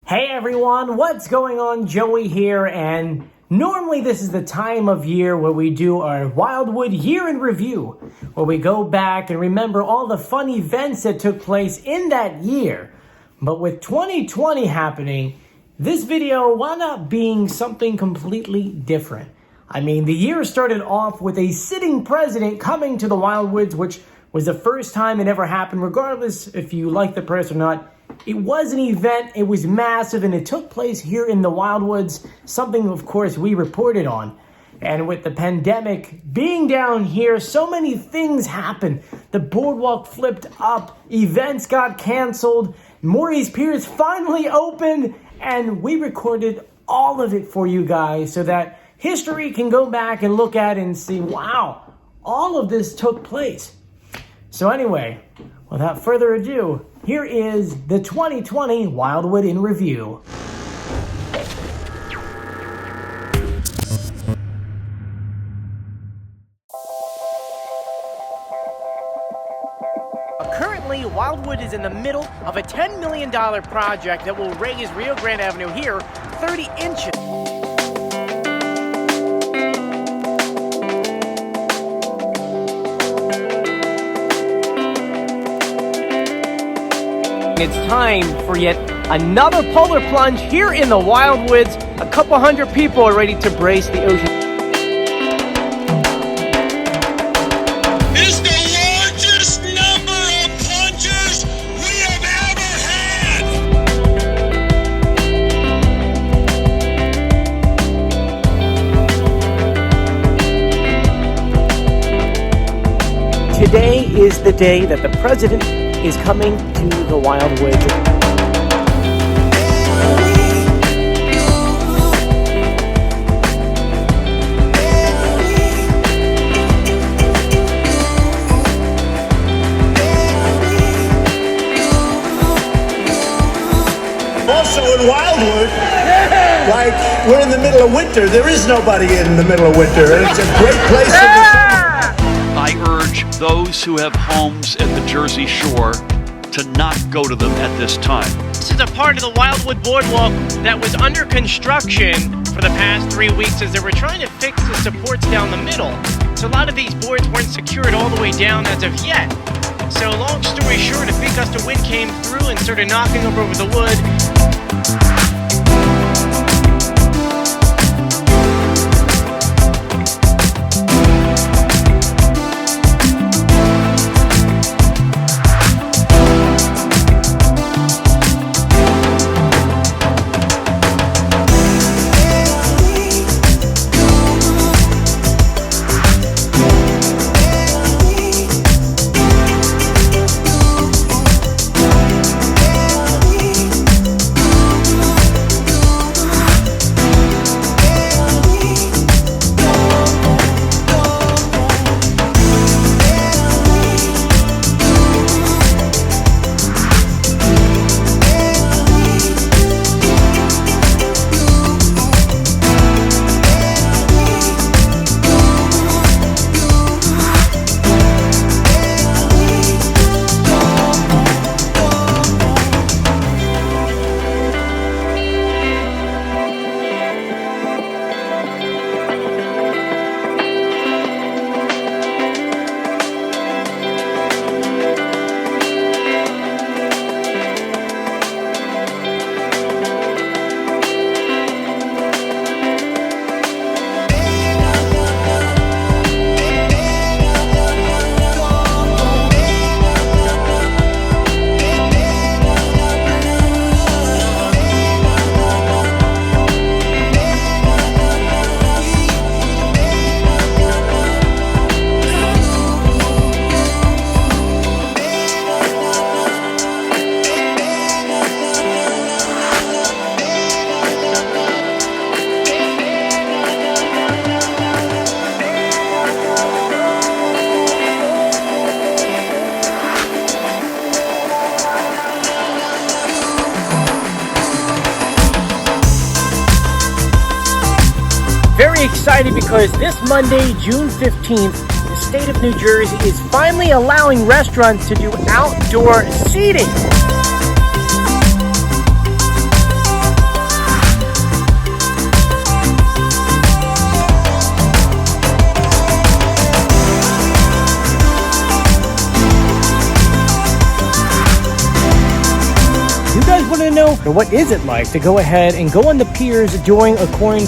Hey everyone, what's going on? Joey here, and normally this is the time of year where we do our Wildwood Year in Review, where we go back and remember all the fun events that took place in that year. But with 2020 happening, this video wound up being something completely different. I mean, the year started off with a sitting president coming to the Wildwoods, which was the first time it ever happened, regardless if you like the person or not. It was an event, it was massive, and it took place here in the Wildwoods, something, of course, we reported on. And with the pandemic being down here, so many things happened. The boardwalk flipped up, events got canceled, Morey's Piers finally opened, and we recorded all of it for you guys so that history can go back and look at it and see, wow, all of this took place. So anyway, without further ado, here is the 2020 Wildwood in Review. Currently, Wildwood is in the middle of a $10 million project that will raise Rio Grande Avenue here 30 inches. It's time for yet another Polar Plunge here in the Wildwoods. A couple hundred people are ready to brace the ocean. Is the largest number of plungers we have ever had. Today is the day that the president is coming to the Wildwoods. Also in Wildwood, like we're in the middle of winter. There is nobody in the middle of winter, and it's a great place in the summer. I urge those who have homes at the Jersey Shore to not go to them at this time. This is a part of the Wildwood Boardwalk that was under construction for the past 3 weeks as they were trying to fix the supports down the middle. So a lot of these boards weren't secured all the way down as of yet. So long story short, a big gust of wind came through and started knocking over the wood. Very excited because this Monday, June 15th, the state of New Jersey is finally allowing restaurants to do outdoor seating. or what is it like to go ahead and go on the piers during a quarantine.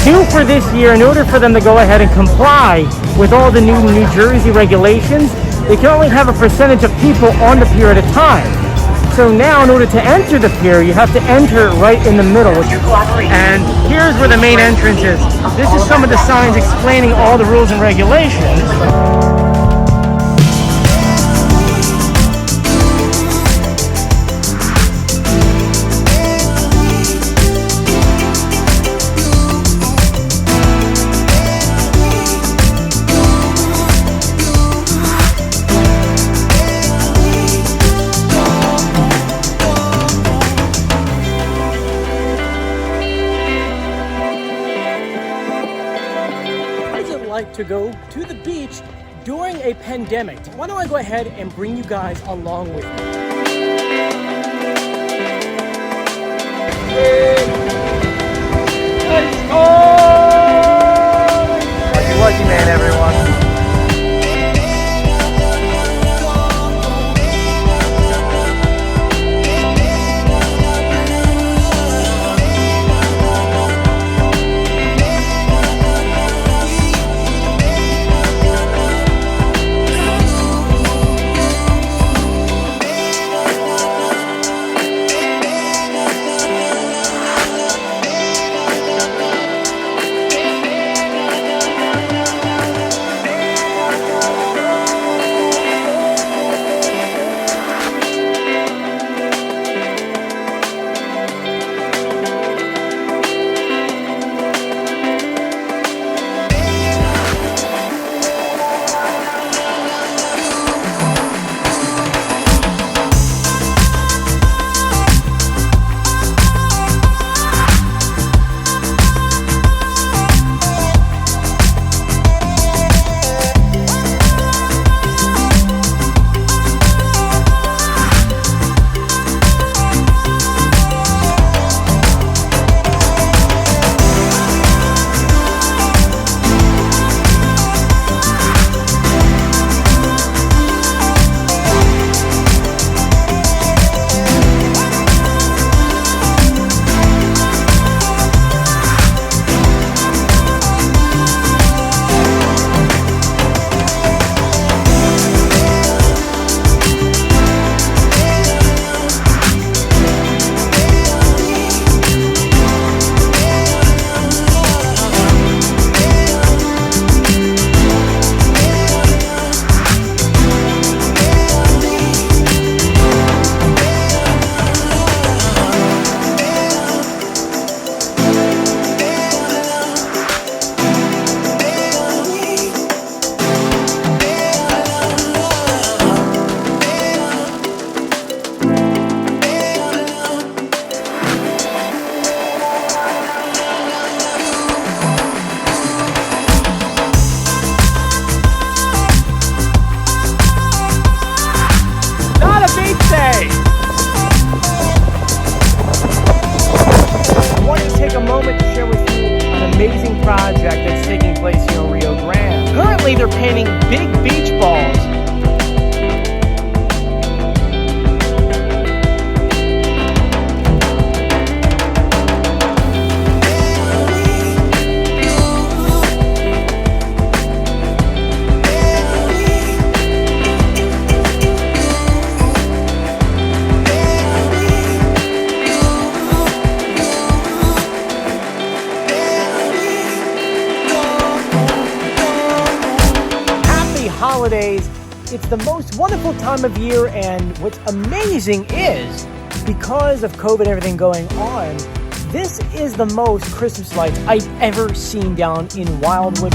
Two for this year, in order for them to go ahead and comply with all the new New Jersey regulations, they can only have a percentage of people on the pier at a time. So now, in order to enter the pier, you have to enter right in the middle. And here's where the main entrance is. This is some of the signs explaining all the rules and regulations. Like to go to the beach during a pandemic. Why don't I go ahead and bring you guys along with me? Lucky man, everyone. Amazing project that's taking place here in Rio Grande. Currently, they're painting big beach balls. Holidays. It's the most wonderful time of year, and what's amazing is, because of COVID and everything going on, this is the most Christmas lights I've ever seen down in Wildwood.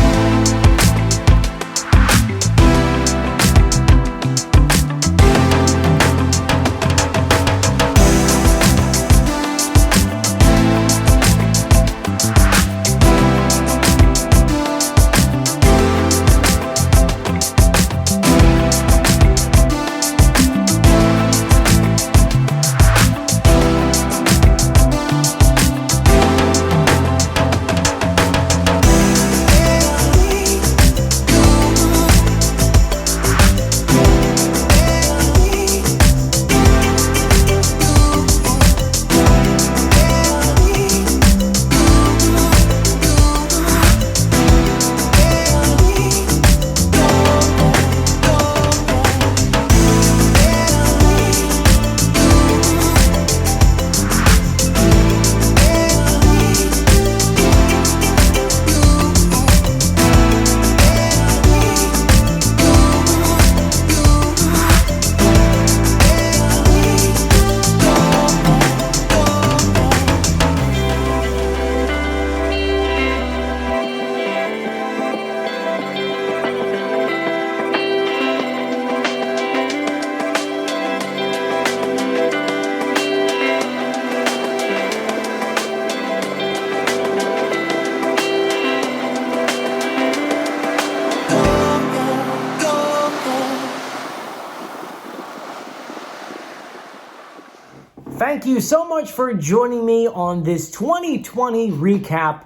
thank you so much for joining me on this 2020 recap.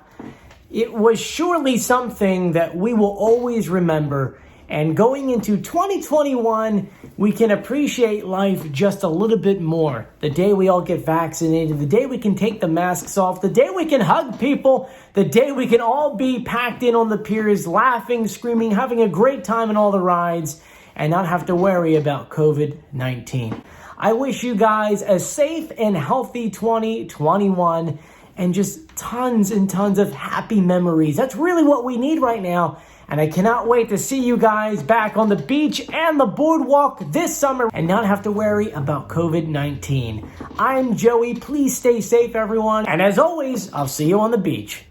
It was surely something that we will always remember. And going into 2021, we can appreciate life just a little bit more. The day we all get vaccinated, the day we can take the masks off, the day we can hug people, the day we can all be packed in on the piers, laughing, screaming, having a great time in all the rides, and not have to worry about COVID-19. I wish you guys a safe and healthy 2021 and just tons and tons of happy memories. That's really what we need right now. And I cannot wait to see you guys back on the beach and the boardwalk this summer and not have to worry about COVID-19. I'm Joey. Please stay safe, everyone. And as always, I'll see you on the beach.